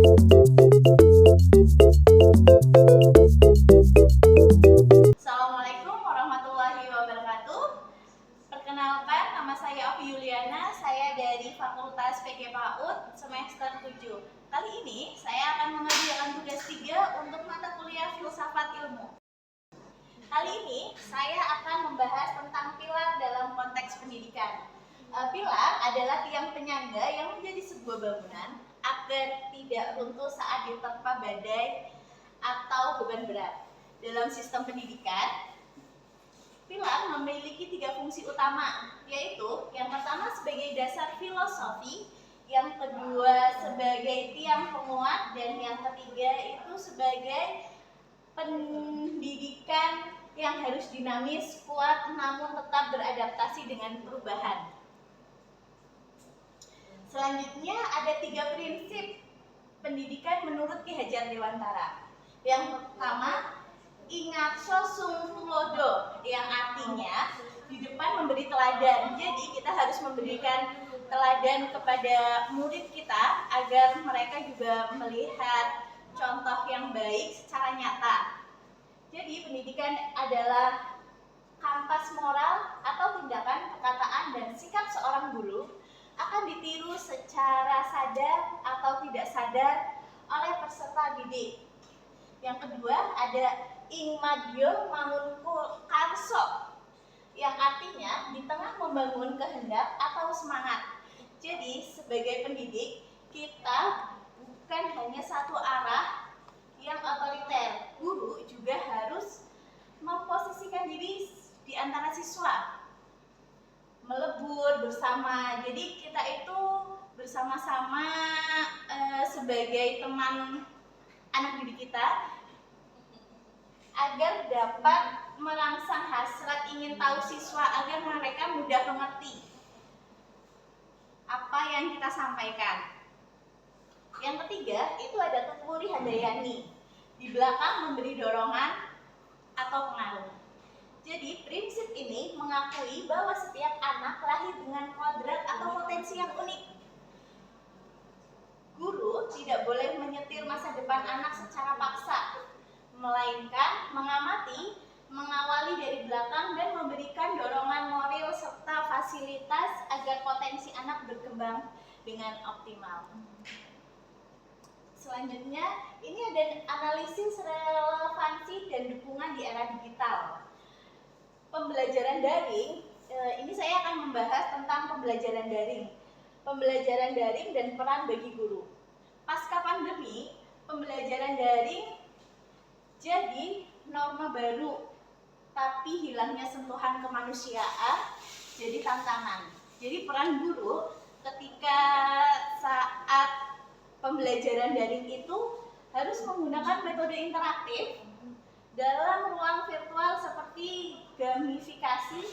Assalamualaikum warahmatullahi wabarakatuh. Perkenalkan, nama saya Ovi Yuliana. Saya dari Fakultas PG PAUD semester 7. Kali ini saya akan mengerjakan tugas 3 untuk mata kuliah Filsafat Ilmu. Kali ini saya akan membahas tentang pilar dalam konteks pendidikan. Pilar adalah tiang penyangga yang menjadi sebuah bangunan agar tidak runtuh saat diterpa badai atau beban berat. Dalam sistem pendidikan, pilar memiliki 3 fungsi utama, yaitu yang pertama sebagai dasar filosofi, yang kedua sebagai tiang penguat, dan yang ketiga itu sebagai pendidikan yang harus dinamis, kuat, namun tetap beradaptasi dengan perubahan. Selanjutnya ada 3 prinsip pendidikan menurut Ki Hajar Dewantara. Yang pertama, ingatso sung tulodo, yang artinya di depan memberi teladan. Jadi kita harus memberikan teladan kepada murid kita agar mereka juga melihat contoh yang baik secara nyata. Jadi pendidikan adalah kampas moral atau tindakan, perkataan, dan sikap seorang guru akan ditiru secara sadar atau tidak sadar oleh peserta didik. Yang kedua ada ing madyo mangun karso, yang artinya di tengah membangun kehendak atau semangat. Jadi sebagai pendidik kita bukan hanya satu arah yang otoriter. Guru juga harus memposisikan diri di antara siswa, melebur bersama. Jadi kita itu bersama-sama sebagai teman anak didik kita agar dapat merangsang hasrat ingin tahu siswa agar mereka mudah mengerti apa yang kita sampaikan. Yang ketiga itu ada tuturi handayani, di belakang memberi dorongan atau pengaruh. Jadi prinsip ini mengakui bahwa setiap anak lahir dengan kodrat atau potensi yang unik. Guru tidak boleh menyetir masa depan anak secara paksa, melainkan mengamati, mengawali dari belakang dan memberikan dorongan moral serta fasilitas agar potensi anak berkembang dengan optimal. Selanjutnya, ini ada analisis relevansi dan dukungan di era digital. Pembelajaran daring, ini saya akan membahas tentang pembelajaran daring. Pembelajaran daring dan peran bagi guru. Pasca pandemi, pembelajaran daring jadi norma baru, tapi hilangnya sentuhan kemanusiaan jadi tantangan. Jadi peran guru ketika saat pembelajaran daring itu harus menggunakan metode interaktif dalam ruang virtual seperti gamifikasi,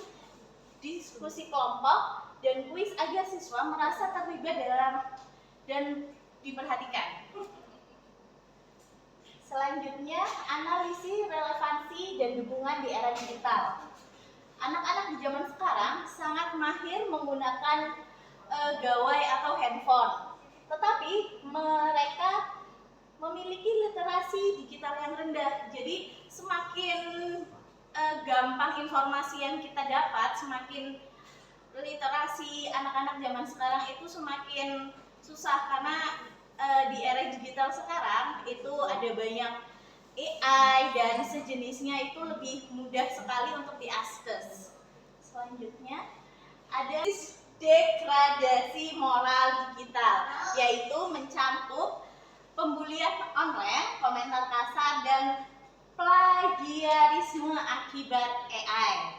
diskusi kelompok, dan kuis agar siswa merasa terlibat dalam dan diperhatikan. Selanjutnya, analisis relevansi dan dukungan di era digital. Anak-anak di zaman sekarang sangat mahir menggunakan gawai atau handphone, tetapi mereka memiliki literasi digital yang rendah. Jadi semakin gampang informasi yang kita dapat, semakin literasi anak-anak zaman sekarang itu semakin susah, karena di era digital sekarang itu ada banyak AI dan sejenisnya, itu lebih mudah sekali untuk diakses. Selanjutnya ada degradasi moral digital, yaitu mencakup pembulian online, komentar kasar, dan plagiarisme akibat AI.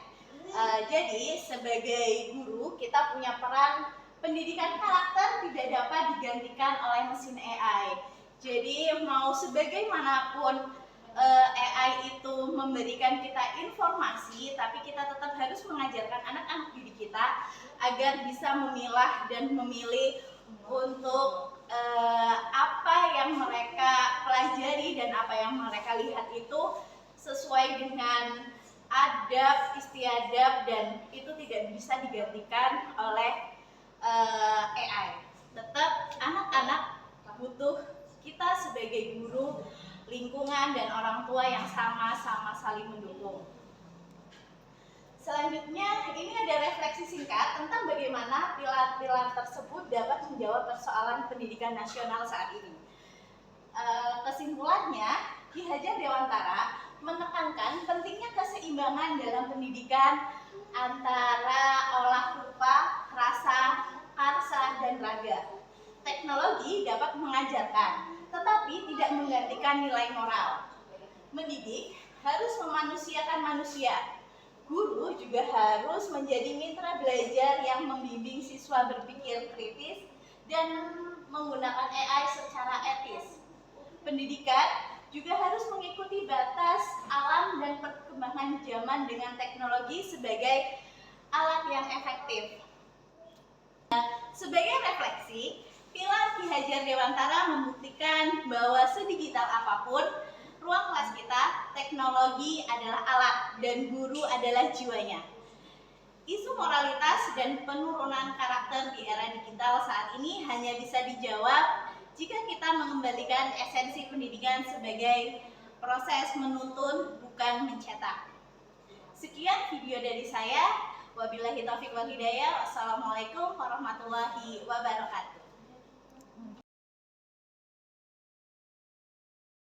Jadi sebagai guru kita punya peran. Pendidikan karakter tidak dapat digantikan oleh mesin AI. Jadi mau sebagaimanapun AI itu memberikan kita informasi, tapi kita tetap harus mengajarkan anak-anak didik kita agar bisa memilah dan memilih untuk apa yang mereka pelajari dan apa yang mereka lihat itu sesuai dengan adab, istiadab, dan itu tidak bisa digantikan oleh AI. Tetap anak-anak butuh kita sebagai guru, lingkungan, dan orang tua yang sama-sama saling mendukung. Selanjutnya, ini ada refleksi singkat tentang bagaimana pilar-pilar tersebut dapat menjawab persoalan pendidikan nasional saat ini. Kesimpulannya, Ki Hajar Dewantara menekankan pentingnya keseimbangan dalam pendidikan antara olah rupa, rasa, karsa, dan raga. Teknologi dapat mengajarkan, tetapi tidak menggantikan nilai moral. Mendidik harus memanusiakan manusia. Guru juga harus menjadi mitra belajar yang membimbing siswa berpikir kritis dan menggunakan AI secara etis. Pendidikan juga harus mengikuti batas alam dan perkembangan zaman dengan teknologi sebagai alat yang efektif. Sebagai refleksi, pilar Ki Hajar Dewantara membuktikan bahwa sedigital apapun ruang kelas kita, teknologi adalah alat dan guru adalah jiwanya. Isu moralitas dan penurunan karakter di era digital saat ini hanya bisa dijawab jika kita mengembalikan esensi pendidikan sebagai proses menuntun, bukan mencetak. Sekian video dari saya. Wabillahi taufiq wal hidayah. Wassalamualaikum warahmatullahi wabarakatuh.